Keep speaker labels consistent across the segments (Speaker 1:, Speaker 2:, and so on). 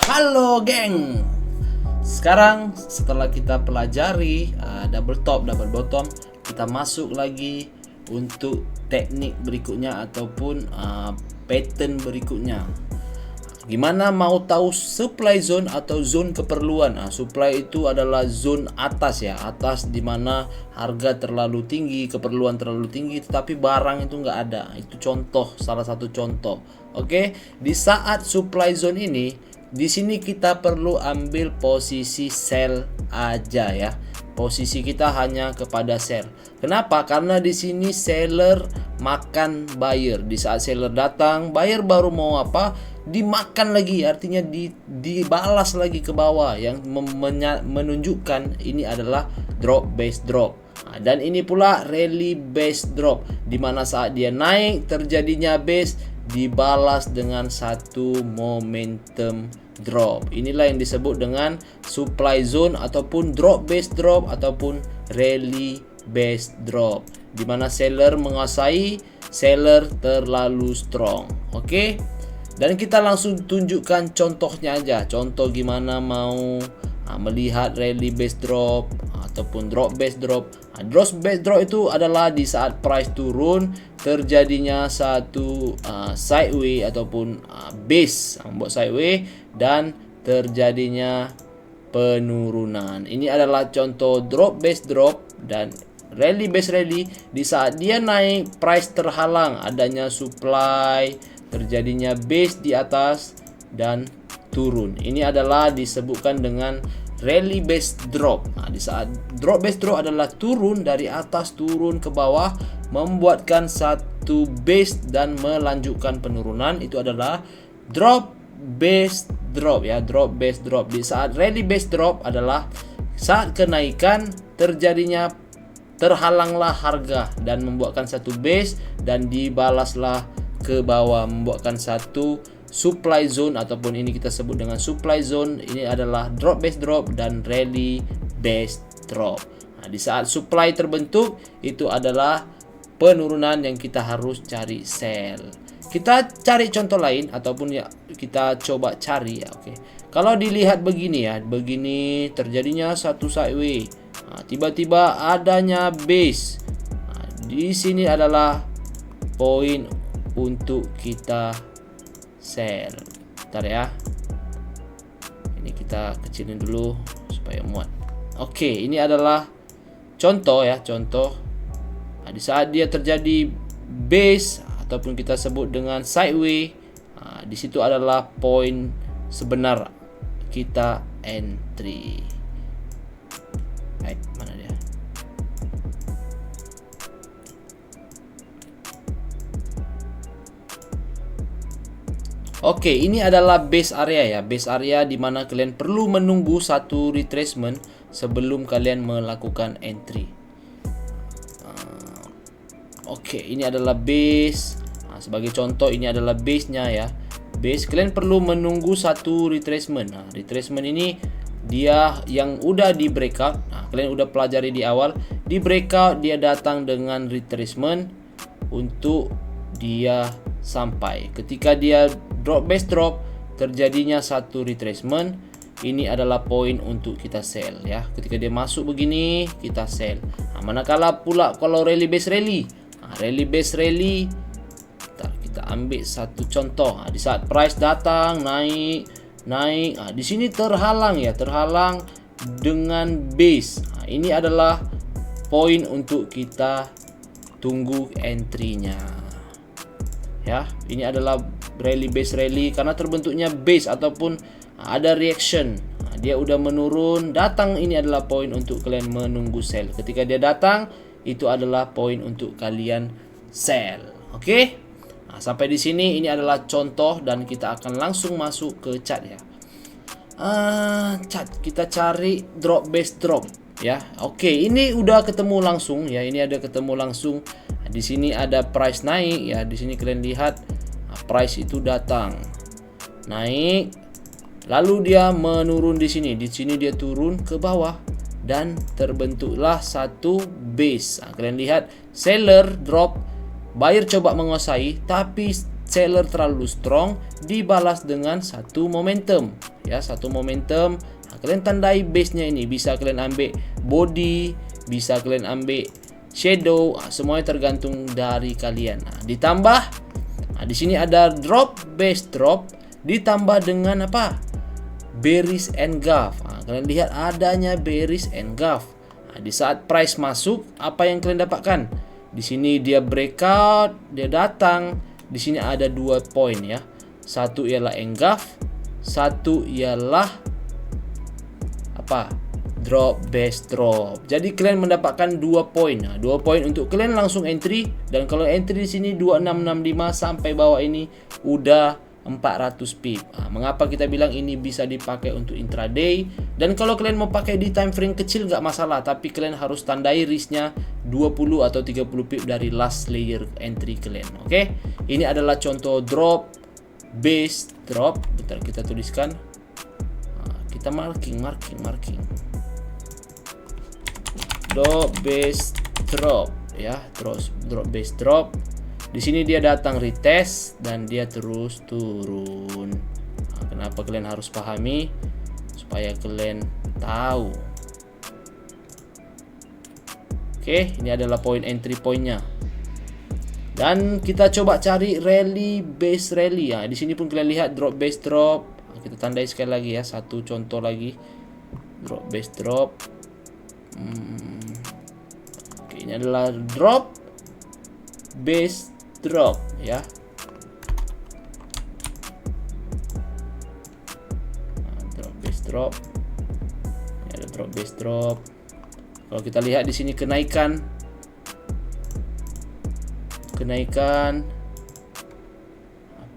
Speaker 1: Halo geng. Sekarang setelah kita pelajari double top, double bottom, kita masuk lagi untuk teknik berikutnya ataupun pattern berikutnya. Gimana mau tahu supply zone atau zone keperluan? Supply itu adalah zone atas ya, atas dimana harga terlalu tinggi, keperluan terlalu tinggi, tetapi barang itu nggak ada. Itu contoh, salah satu contoh. Oke, di saat supply zone ini, di sini kita perlu ambil posisi sell aja ya. Posisi kita hanya kepada sell. Kenapa? Karena di sini seller makan buyer. Di saat seller datang, buyer baru mau apa? Dimakan lagi, artinya dibalas lagi ke bawah yang menunjukkan ini adalah drop based drop. Dan ini pula rally based drop, di mana saat dia naik terjadinya base dibalas dengan satu momentum drop. Inilah yang disebut dengan supply zone ataupun drop based drop ataupun rally based drop, di mana seller menguasai, seller terlalu strong. Oke. Dan kita langsung tunjukkan contohnya aja. Contoh gimana mau melihat rally based drop ataupun drop based drop. Drop based drop itu adalah di saat price turun terjadinya satu sideway ataupun base membuat sideway dan terjadinya penurunan. Ini adalah contoh drop based drop. Dan rally based rally, di saat dia naik price terhalang, adanya supply, terjadinya base di atas dan turun. Ini adalah disebutkan dengan rally based drop. Di saat drop based drop adalah turun dari atas turun ke bawah, membuatkan satu base dan melanjutkan penurunan. Itu adalah drop based drop ya, drop based drop. Di saat rally based drop adalah saat kenaikan terjadinya terhalanglah harga dan membuatkan satu base dan dibalaslah ke bawah, membuatkan satu supply zone ataupun ini kita sebut dengan supply zone. Ini adalah drop based drop dan rally based drop. Di saat supply terbentuk, itu adalah penurunan yang kita harus cari sell. Kita cari contoh lain ataupun ya kita coba cari ya. Oke. Kalau dilihat begini ya, begini terjadinya satu sideway. Tiba-tiba adanya base. Di sini adalah poin untuk kita sell. Bentar ya. Ini kita kecilin dulu supaya muat. Oke, ini adalah contoh ya, contoh. Di saat dia terjadi base ataupun kita sebut dengan sideway, di situ adalah poin sebenar kita entry. Baik, mana dia? Oke, ini adalah base area ya. Base area di mana kalian perlu menunggu satu retracement sebelum kalian melakukan entry. Oke, ini adalah base. Sebagai contoh ini adalah base-nya ya. Base kalian perlu menunggu satu retracement. Retracement ini dia yang udah di breakout. Kalian udah pelajari di awal. Di breakout dia datang dengan retracement untuk dia sampai. Ketika dia drop based drop terjadinya satu retracement, ini adalah poin untuk kita sell ya. Ketika dia masuk begini kita sell. Manakala pula kalau rally based rally, rally based rally, kita ambil satu contoh. Di saat price datang naik, di sini terhalang ya, terhalang dengan base. Ini adalah poin untuk kita tunggu entry-nya. Ya, ini adalah rally base rally karena terbentuknya base ataupun ada reaction. Dia udah menurun, datang, ini adalah poin untuk kalian menunggu sell. Ketika dia datang, itu adalah poin untuk kalian sell. Oke? Sampai di sini ini adalah contoh dan kita akan langsung masuk ke chart ya. Chart kita cari drop based drop ya. Oke, ini udah ketemu langsung ya. Ini ada ketemu langsung. Di sini ada price naik ya. Di sini kalian lihat price itu datang naik, lalu dia menurun di sini. Di sini dia turun ke bawah dan terbentuklah satu base. Kalian lihat seller drop, buyer coba menguasai, tapi seller terlalu strong dibalas dengan satu momentum ya, satu momentum. Kalian tandai base-nya ini, bisa kalian ambil body, bisa kalian ambil shadow, semuanya tergantung dari kalian. Ditambah di sini ada drop base drop ditambah dengan apa? Bearish engulf. Kalian lihat adanya bearish engulf. Di saat price masuk, apa yang kalian dapatkan? Di sini dia breakout, dia datang. Di sini ada 2 poin ya. Satu ialah engulf, satu ialah apa? Drop base drop. Jadi kalian mendapatkan 2 poin. 2 poin untuk kalian langsung entry, dan kalau entry di sini 2665 sampai bawah ini udah 400 pip. Mengapa kita bilang ini bisa dipakai untuk intraday? Dan kalau kalian mau pakai di time frame kecil nggak masalah, tapi kalian harus tandai risknya 20 atau 30 pip dari last layer entry kalian. Oke, ini adalah contoh drop base drop. Bentar, kita tuliskan. Kita marking. Drop base drop ya, terus drop base drop. Di sini dia datang retest dan dia terus turun. Kenapa kalian harus pahami supaya kalian tahu. Oke, ini adalah poin entry pointnya. Dan kita coba cari rally base rally ya. Di sini pun kalian lihat drop base drop. Kita tandai sekali lagi ya, satu contoh lagi. Drop base drop. Oke, ini adalah drop base drop ya. Drop base drop. Ini ada drop base drop. Kalau kita lihat di sini kenaikan,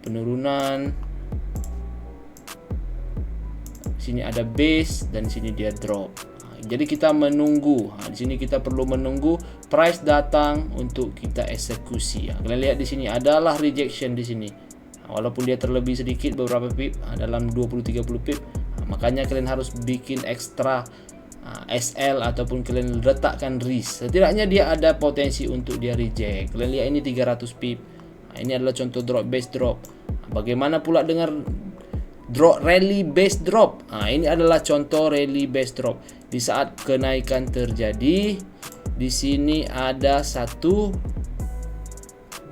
Speaker 1: penurunan. Di sini ada base dan di sini dia drop. Jadi kita menunggu. Di sini kita perlu menunggu price datang untuk kita eksekusi. Kalian lihat di sini adalah rejection di sini. Walaupun dia terlebih sedikit beberapa pip, dalam 20-30 pip, makanya kalian harus bikin ekstra SL ataupun kalian letakkan risk. Setidaknya dia ada potensi untuk dia reject. Kalian lihat ini 300 pip. Ini adalah contoh drop base drop. Bagaimana pula dengan drop rally base drop? Ini adalah contoh rally base drop. Di saat kenaikan terjadi, di sini ada satu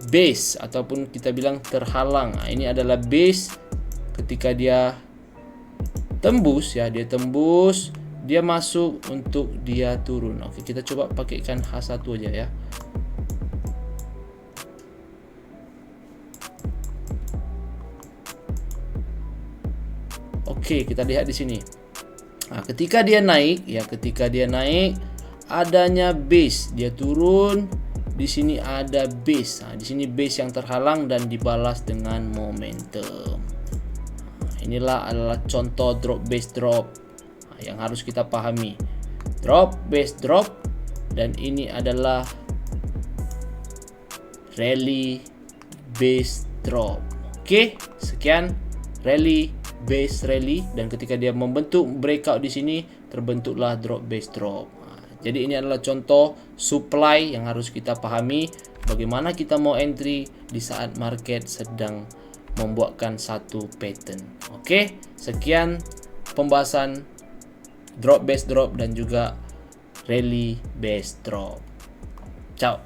Speaker 1: base ataupun kita bilang terhalang. Ini adalah base ketika dia tembus ya, dia masuk untuk dia turun. Oke, kita coba pakaikan H1 aja ya. Oke, kita lihat di sini. Ketika dia naik adanya base, dia turun. Di sini ada base. Di sini base yang terhalang dan dibalas dengan momentum. Inilah adalah contoh drop base drop yang harus kita pahami. Drop base drop, dan ini adalah rally base drop. Oke, sekian rally base rally, dan ketika dia membentuk breakout di sini terbentuklah drop base drop. Jadi ini adalah contoh supply yang harus kita pahami, bagaimana kita mau entry di saat market sedang membuatkan satu pattern. Oke, sekian pembahasan drop base drop dan juga rally base drop. Ciao.